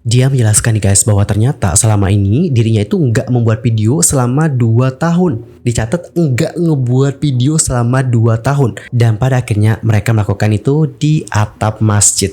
Dia menjelaskan nih guys bahwa ternyata selama ini dirinya itu nggak membuat video selama 2 tahun. Dicatat nggak ngebuat video selama 2 tahun. Dan pada akhirnya mereka melakukan itu di atap masjid.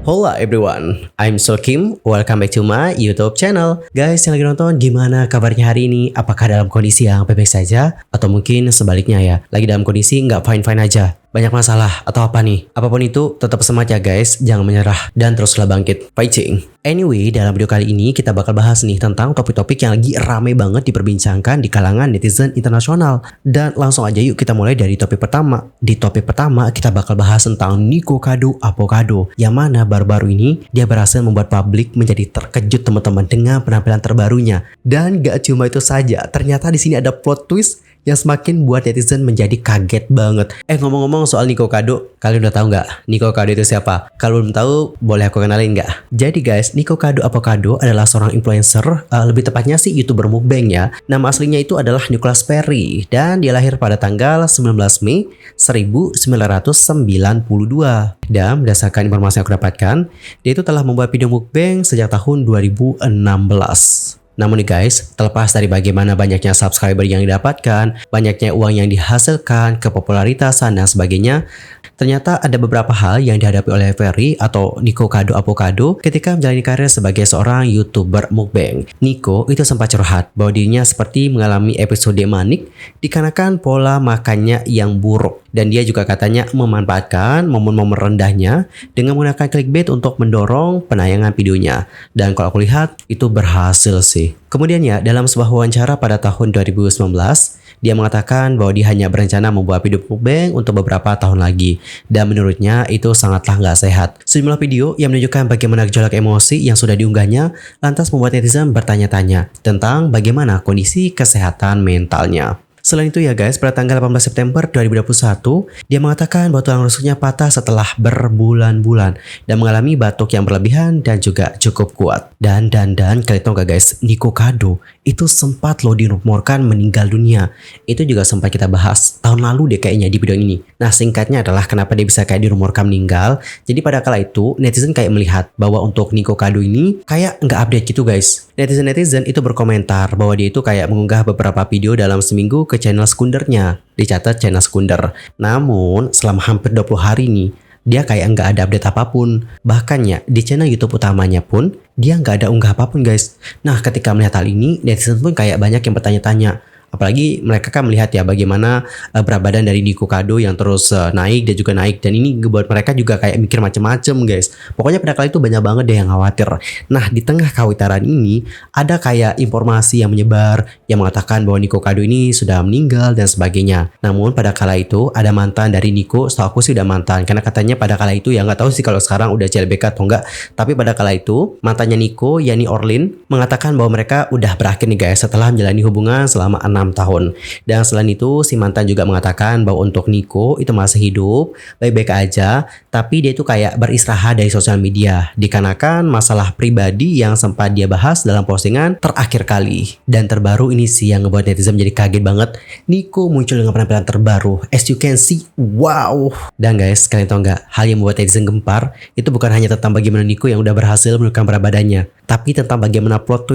Hola everyone, I'm Sol Kim. Welcome back to my YouTube channel. Guys yang lagi nonton, gimana kabarnya hari ini? Apakah dalam kondisi yang baik-baik saja? Atau mungkin sebaliknya ya, lagi dalam kondisi nggak fine-fine aja? Banyak masalah atau apa nih? Apapun itu, tetap semangat ya guys, jangan menyerah dan teruslah bangkit, fighting. Anyway, dalam video kali ini kita bakal bahas nih tentang topik-topik yang lagi rame banget diperbincangkan di kalangan netizen internasional. Dan langsung aja yuk kita mulai dari topik pertama. Di topik pertama kita bakal bahas tentang Nico Kado Avocado, yang mana baru-baru ini dia berhasil membuat publik menjadi terkejut teman-teman dengan penampilan terbarunya. Dan gak cuma itu saja, ternyata di sini ada plot twist yang semakin buat netizen menjadi kaget banget. Ngomong-ngomong soal Nico Kado, kalian udah tahu nggak Nico Kado itu siapa? Kalau belum tahu, boleh aku kenalin nggak? Jadi guys, Nico Kado Avocado adalah seorang influencer, lebih tepatnya sih YouTuber mukbang ya. Nama aslinya itu adalah Nicholas Perry dan dia lahir pada tanggal 19 Mei 1992. Dan berdasarkan informasi yang aku dapatkan, dia itu telah membuat video mukbang sejak tahun 2016. Namun nih guys, terlepas dari bagaimana banyaknya subscriber yang didapatkan, banyaknya uang yang dihasilkan, kepopularitasan dan sebagainya, ternyata ada beberapa hal yang dihadapi oleh Ferry atau Nico Kado Avocado ketika menjalani karir sebagai seorang YouTuber mukbang. Nico itu sempat curhat bahwa dirinya seperti mengalami episode manik dikarenakan pola makannya yang buruk. Dan dia juga katanya memanfaatkan momen-momen rendahnya dengan menggunakan clickbait untuk mendorong penayangan videonya. Dan kalau aku lihat, itu berhasil sih. Kemudian ya, dalam sebuah wawancara pada tahun 2019, dia mengatakan bahwa dia hanya berencana membuat video mukbang untuk beberapa tahun lagi. Dan menurutnya itu sangatlah nggak sehat. Sejumlah video yang menunjukkan bagaimana gejolak emosi yang sudah diunggahnya lantas membuat netizen bertanya-tanya tentang bagaimana kondisi kesehatan mentalnya. Selain itu ya guys, pada tanggal 18 September 2021, dia mengatakan bahwa tulang rusuknya patah setelah berbulan-bulan dan mengalami batuk yang berlebihan dan juga cukup kuat. Dan kalian tahu gak guys, Nico Kado itu sempat loh dirumorkan meninggal dunia. Itu juga sempat kita bahas tahun lalu deh kayaknya di video ini. Nah singkatnya adalah kenapa dia bisa kayak dirumorkan meninggal. Jadi pada kala itu netizen kayak melihat bahwa untuk Nico Kado ini kayak nggak update gitu guys. Netizen itu berkomentar bahwa dia itu kayak mengunggah beberapa video dalam seminggu ke channel sekundernya, dicatat channel sekunder. Namun selama hampir 20 hari nih, dia kayak nggak ada update apapun. Bahkan ya di channel YouTube utamanya pun dia nggak ada unggah apapun guys. Nah ketika melihat hal ini, netizen pun kayak banyak yang bertanya-tanya. Apalagi mereka kan melihat ya bagaimana berat badan dari Nico Kado yang terus naik dan juga naik. Dan ini buat mereka juga kayak mikir macem-macem guys. Pokoknya pada kali itu banyak banget deh yang khawatir. Nah di tengah kekhawatiran ini ada kayak informasi yang menyebar yang mengatakan bahwa Nico Kado ini sudah meninggal dan sebagainya. Namun pada kala itu ada mantan dari Nico, setahu aku sih udah mantan. Karena katanya pada kala itu ya nggak tahu sih kalau sekarang udah CLBK atau enggak. Tapi pada kala itu mantannya Nico, yakni Orlin, mengatakan bahwa mereka udah berakhir nih guys setelah menjalani hubungan selama 6 tahun. Dan selain itu si mantan juga mengatakan bahwa untuk Nico itu masih hidup, baik-baik aja, tapi dia itu kayak beristirahat dari sosial media dikarenakan masalah pribadi yang sempat dia bahas dalam postingan terakhir kali. Dan terbaru ini sih yang ngebuat netizen menjadi kaget banget. Nico muncul dengan penampilan terbaru, as you can see, wow. Dan guys, kalian tahu nggak, hal yang membuat netizen gempar itu bukan hanya tentang bagaimana Nico yang udah berhasil menurunkan berat badannya, tapi tentang bagaimana plot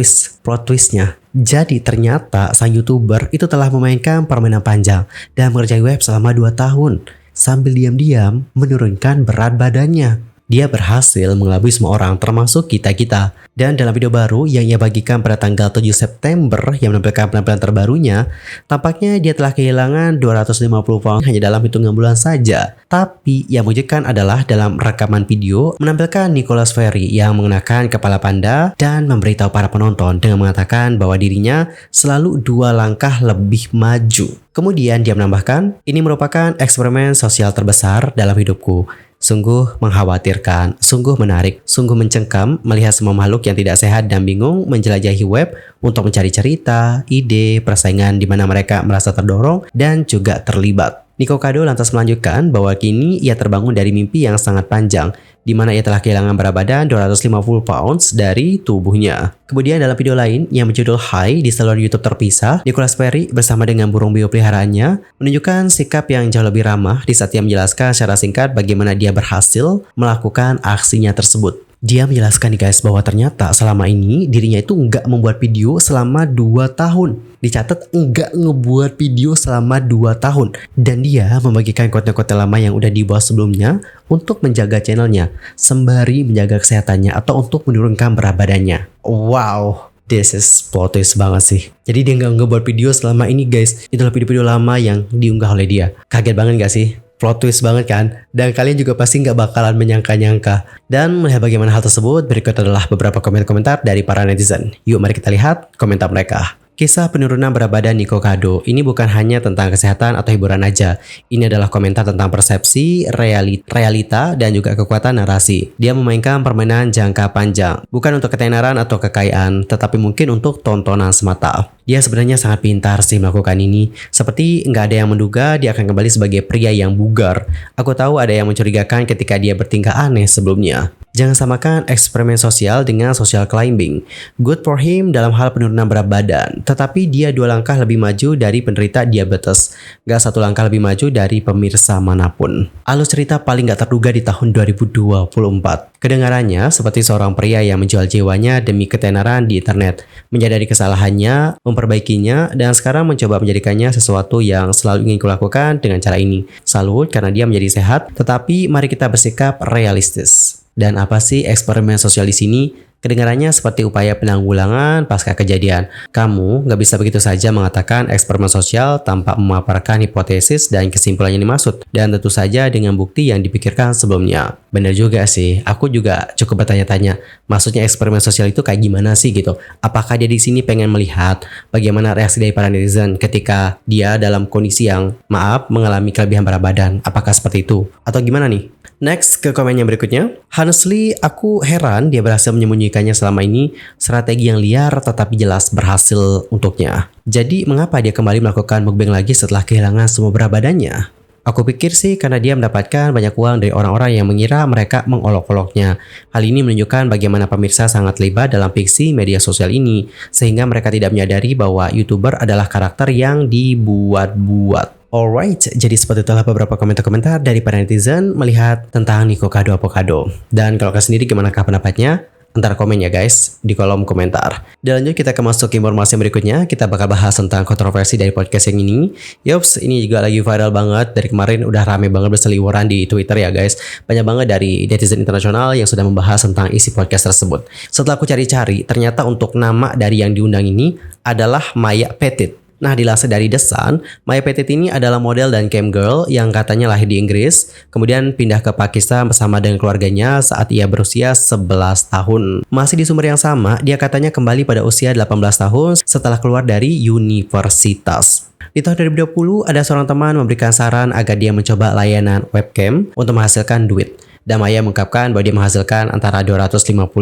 twistnya. Jadi ternyata sang YouTuber itu telah memainkan permainan panjang dan mengerjai web selama 2 tahun sambil diam-diam menurunkan berat badannya. Dia berhasil mengelabui semua orang termasuk kita-kita. Dan dalam video baru yang ia bagikan pada tanggal 7 September yang menampilkan penampilan terbarunya, tampaknya dia telah kehilangan 250 pound hanya dalam hitungan bulan saja. Tapi yang mengejutkan adalah dalam rekaman video menampilkan Nicholas Ferry yang mengenakan kepala panda dan memberitahu para penonton dengan mengatakan bahwa dirinya selalu 2 langkah lebih maju. Kemudian dia menambahkan, ini merupakan eksperimen sosial terbesar dalam hidupku. Sungguh mengkhawatirkan, sungguh menarik, sungguh mencengkam melihat semua makhluk yang tidak sehat dan bingung menjelajahi web untuk mencari cerita, ide, persaingan di mana mereka merasa terdorong dan juga terlibat. Nico Kado lantas melanjutkan bahwa kini ia terbangun dari mimpi yang sangat panjang, di mana ia telah kehilangan berat badan 250 pounds dari tubuhnya. Kemudian dalam video lain yang berjudul Hi di saluran YouTube terpisah, Nicholas Perry bersama dengan burung beo peliharaannya menunjukkan sikap yang jauh lebih ramah di saat ia menjelaskan secara singkat bagaimana dia berhasil melakukan aksinya tersebut. Dia menjelaskan nih guys bahwa ternyata selama ini dirinya itu nggak membuat video selama 2 tahun. Dicatat nggak ngebuat video selama 2 tahun. Dan dia membagikan konten-konten lama yang udah dibuat sebelumnya untuk menjaga channelnya, sembari menjaga kesehatannya atau untuk menurunkan berat badannya. Wow, this is plot twist banget sih. Jadi dia nggak ngebuat video selama ini guys. Itulah video-video lama yang diunggah oleh dia. Kaget banget gak sih? Plot twist banget kan? Dan kalian juga pasti nggak bakalan menyangka-nyangka. Dan melihat bagaimana hal tersebut, berikut adalah beberapa komentar dari para netizen. Yuk mari kita lihat komentar mereka. Kisah penurunan berat badan Nico Kado ini bukan hanya tentang kesehatan atau hiburan aja. Ini adalah komentar tentang persepsi, realita, dan juga kekuatan narasi. Dia memainkan permainan jangka panjang, bukan untuk ketenaran atau kekayaan, tetapi mungkin untuk tontonan semata. Dia sebenarnya sangat pintar sih melakukan ini. Seperti nggak ada yang menduga dia akan kembali sebagai pria yang bugar. Aku tahu ada yang mencurigakan ketika dia bertingkah aneh sebelumnya. Jangan samakan eksperimen sosial dengan social climbing. Good for him dalam hal penurunan berat badan, tetapi dia 2 langkah lebih maju dari penderita diabetes. Gak 1 langkah lebih maju dari pemirsa manapun. Alur cerita paling gak terduga di tahun 2024. Kedengarannya seperti seorang pria yang menjual jiwanya demi ketenaran di internet, menyadari kesalahannya, memperbaikinya, dan sekarang mencoba menjadikannya sesuatu yang selalu ingin kulakukan dengan cara ini. Salut karena dia menjadi sehat, tetapi mari kita bersikap realistis. Dan apa sih eksperimen sosial di sini? Kedengarannya seperti upaya penanggulangan pasca kejadian. Kamu nggak bisa begitu saja mengatakan eksperimen sosial tanpa memaparkan hipotesis dan kesimpulan yang dimaksud. Dan tentu saja dengan bukti yang dipikirkan sebelumnya. Benar juga sih, aku juga cukup bertanya-tanya. Maksudnya eksperimen sosial itu kayak gimana sih gitu? Apakah dia di sini pengen melihat bagaimana reaksi dari para netizen ketika dia dalam kondisi yang, maaf, mengalami kelebihan berat badan? Apakah seperti itu? Atau gimana nih? Next ke komen yang berikutnya. Honestly, aku heran dia berhasil menyembunyikannya selama ini. Strategi yang liar tetapi jelas berhasil untuknya. Jadi mengapa dia kembali melakukan mukbang lagi setelah kehilangan semua berat badannya? Aku pikir sih karena dia mendapatkan banyak uang dari orang-orang yang mengira mereka mengolok-oloknya. Hal ini menunjukkan bagaimana pemirsa sangat terlibat dalam fiksi media sosial ini. Sehingga mereka tidak menyadari bahwa YouTuber adalah karakter yang dibuat-buat. Alright, jadi seperti itulah beberapa komentar-komentar dari para netizen melihat tentang Nico Kado Avocado. Dan kalau kalian sendiri gimanakah pendapatnya? Antara komen ya guys di kolom komentar. Dan lanjut kita masuk ke informasi berikutnya. Kita bakal bahas tentang kontroversi dari podcast yang ini. Yops, ini juga lagi viral banget. Dari kemarin udah rame banget berseliweran di Twitter ya guys. Banyak banget dari netizen internasional yang sudah membahas tentang isi podcast tersebut. Setelah aku cari-cari, ternyata untuk nama dari yang diundang ini adalah Maya Petit. Nah, dilansir dari The Sun, Maya Petit ini adalah model dan cam girl yang katanya lahir di Inggris, kemudian pindah ke Pakistan bersama dengan keluarganya saat ia berusia 11 tahun. Masih di sumber yang sama, dia katanya kembali pada usia 18 tahun setelah keluar dari universitas. Di tahun 2020, ada seorang teman memberikan saran agar dia mencoba layanan webcam untuk menghasilkan duit. Dan Maya mengungkapkan bahwa dia menghasilkan antara 250.000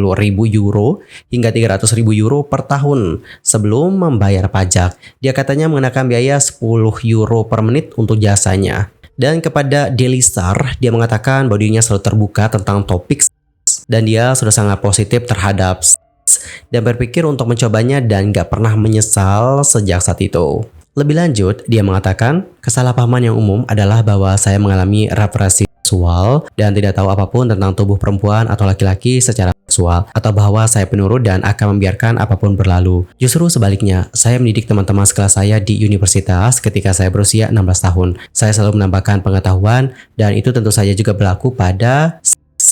euro hingga 300.000 euro per tahun sebelum membayar pajak. Dia katanya mengenakan biaya 10 euro per menit untuk jasanya. Dan kepada Daily Star, dia mengatakan bahwa dirinya selalu terbuka tentang topik dan dia sudah sangat positif terhadap dan berpikir untuk mencobanya dan gak pernah menyesal sejak saat itu. Lebih lanjut, dia mengatakan kesalahpahaman yang umum adalah bahwa saya mengalami represi seksual dan tidak tahu apapun tentang tubuh perempuan atau laki-laki secara seksual, atau bahwa saya penurut dan akan membiarkan apapun berlalu. Justru sebaliknya, saya mendidik teman-teman sekelas saya di universitas ketika saya berusia 16 tahun. Saya selalu menambahkan pengetahuan dan itu tentu saja juga berlaku pada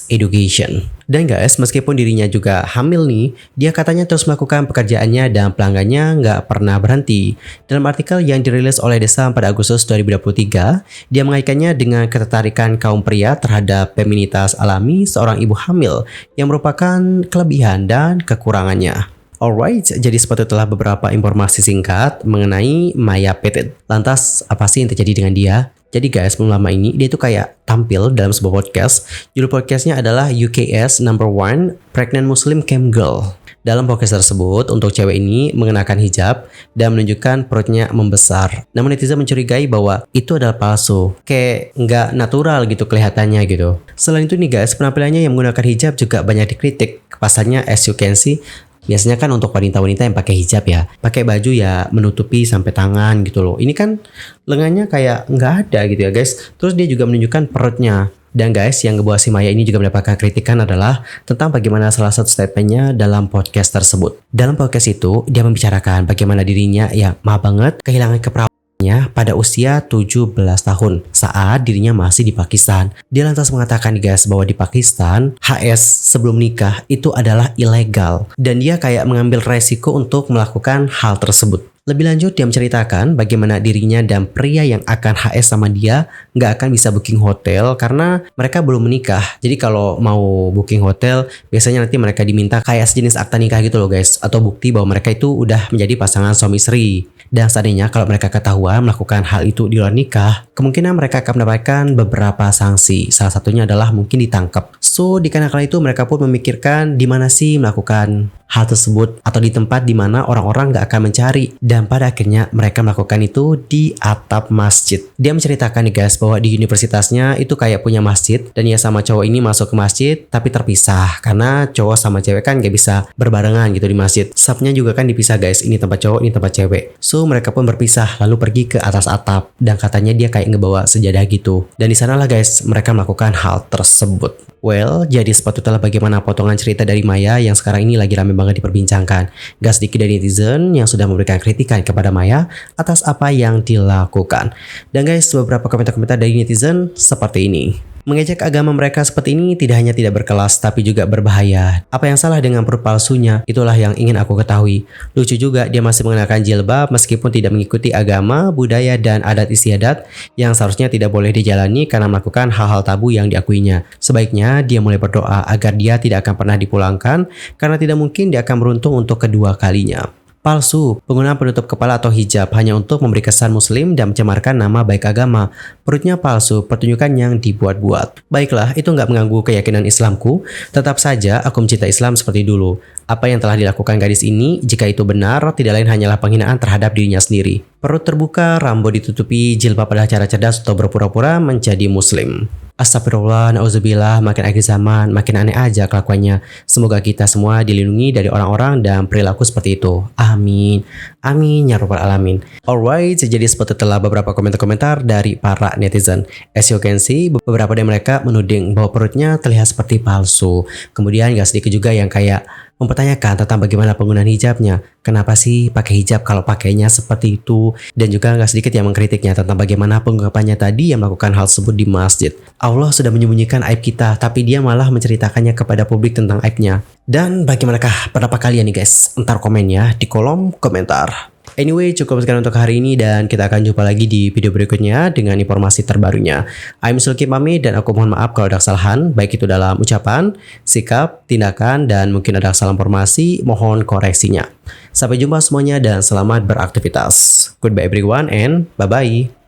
education. Dan guys, meskipun dirinya juga hamil nih, dia katanya terus melakukan pekerjaannya dan pelanggannya nggak pernah berhenti. Dalam artikel yang dirilis oleh The Sun pada Agustus 2023, dia mengaitkannya dengan ketertarikan kaum pria terhadap feminitas alami seorang ibu hamil yang merupakan kelebihan dan kekurangannya. Alright, jadi seperti itulah beberapa informasi singkat mengenai Maya Petit. Lantas, apa sih yang terjadi dengan dia? Jadi guys, belum lama ini dia tuh kayak tampil dalam sebuah podcast. Judul podcastnya adalah UK's No. 1 Pregnant Muslim Cam Girl. Dalam podcast tersebut, untuk cewek ini mengenakan hijab dan menunjukkan perutnya membesar. Namun netizen mencurigai bahwa itu adalah palsu, kayak nggak natural gitu kelihatannya gitu. Selain itu nih guys, penampilannya yang menggunakan hijab juga banyak dikritik. Pasalnya as you can see, biasanya kan untuk wanita-wanita yang pakai hijab ya, pakai baju ya menutupi sampai tangan gitu loh. Ini kan lengannya kayak nggak ada gitu ya guys. Terus dia juga menunjukkan perutnya. Dan guys, yang ngebawa si Maya ini juga mendapatkan kritikan adalah tentang bagaimana salah satu statementnya dalam podcast tersebut. Dalam podcast itu, dia membicarakan bagaimana dirinya ya maaf banget kehilangan keperawaannya pada usia 17 tahun saat dirinya masih di Pakistan. Dia lantas mengatakan guys bahwa di Pakistan HS sebelum nikah itu adalah ilegal dan dia kayak mengambil resiko untuk melakukan hal tersebut. Lebih lanjut, dia menceritakan bagaimana dirinya dan pria yang akan HS sama dia nggak akan bisa booking hotel karena mereka belum menikah. Jadi kalau mau booking hotel, biasanya nanti mereka diminta kayak sejenis akta nikah gitu loh guys, atau bukti bahwa mereka itu udah menjadi pasangan suami istri. Dan seandainya kalau mereka ketahuan melakukan hal itu di luar nikah, kemungkinan mereka akan mendapatkan beberapa sanksi. Salah satunya adalah mungkin ditangkap. So, dikarenakan itu mereka pun memikirkan di mana sih melakukan hal tersebut atau di tempat di mana orang-orang nggak akan mencari. Dan pada akhirnya mereka melakukan itu di atap masjid. Dia menceritakan nih guys bahwa di universitasnya itu kayak punya masjid dan ya sama cowok ini masuk ke masjid tapi terpisah karena cowok sama cewek kan nggak bisa berbarengan gitu di masjid. Safnya juga kan dipisah guys, ini tempat cowok, ini tempat cewek. So mereka pun berpisah lalu pergi ke atas atap dan katanya dia kayak ngebawa sejadah gitu. Dan di sanalah guys mereka melakukan hal tersebut. Well, jadi seperti itulah bagaimana potongan cerita dari Maya yang sekarang ini lagi rame banget diperbincangkan. Gak sedikit dari netizen yang sudah memberikan kritikan kepada Maya atas apa yang dilakukan. Dan guys, beberapa komentar-komentar dari netizen seperti ini. Mengejek agama mereka seperti ini tidak hanya tidak berkelas tapi juga berbahaya. Apa yang salah dengan perut palsunya? Itulah yang ingin aku ketahui. Lucu juga dia masih mengenakan jilbab meskipun tidak mengikuti agama, budaya, dan adat istiadat yang seharusnya tidak boleh dijalani karena melakukan hal-hal tabu yang diakuinya. Sebaiknya dia mulai berdoa agar dia tidak akan pernah dipulangkan karena tidak mungkin dia akan beruntung untuk kedua kalinya. Palsu, penggunaan penutup kepala atau hijab hanya untuk memberi kesan muslim dan mencemarkan nama baik agama. Perutnya palsu, pertunjukan yang dibuat-buat. Baiklah, itu nggak mengganggu keyakinan Islamku. Tetap saja aku mencintai Islam seperti dulu. Apa yang telah dilakukan gadis ini, jika itu benar, tidak lain hanyalah penghinaan terhadap dirinya sendiri. Perut terbuka, rambut ditutupi, jilbab adalah cara cerdas atau berpura-pura menjadi muslim. Astagfirullah, na'udzubillah, makin akhir zaman, makin aneh aja kelakuannya. Semoga kita semua dilindungi dari orang-orang dan perilaku seperti itu. Amin. Amin ya rabbal alamin. Alright, jadi seperti telah beberapa komentar-komentar dari para netizen. As you can see, beberapa dari mereka menuding bahwa perutnya terlihat seperti palsu. Kemudian gak sedikit juga yang kayak mempertanyakan tentang bagaimana penggunaan hijabnya. Kenapa sih pakai hijab kalau pakainya seperti itu? Dan juga gak sedikit yang mengkritiknya tentang bagaimana pengungkapannya tadi yang melakukan hal tersebut di masjid. Allah sudah menyembunyikan aib kita, tapi dia malah menceritakannya kepada publik tentang aibnya. Dan bagaimanakah pendapat kalian nih guys? Entar komen ya di kolom komentar. Anyway, cukup sekian untuk hari ini dan kita akan jumpa lagi di video berikutnya dengan informasi terbarunya. I'm Sulki pamit dan aku mohon maaf kalau ada kesalahan, baik itu dalam ucapan, sikap, tindakan, dan mungkin ada kesalahan informasi, mohon koreksinya. Sampai jumpa semuanya dan selamat beraktivitas. Goodbye everyone and bye-bye.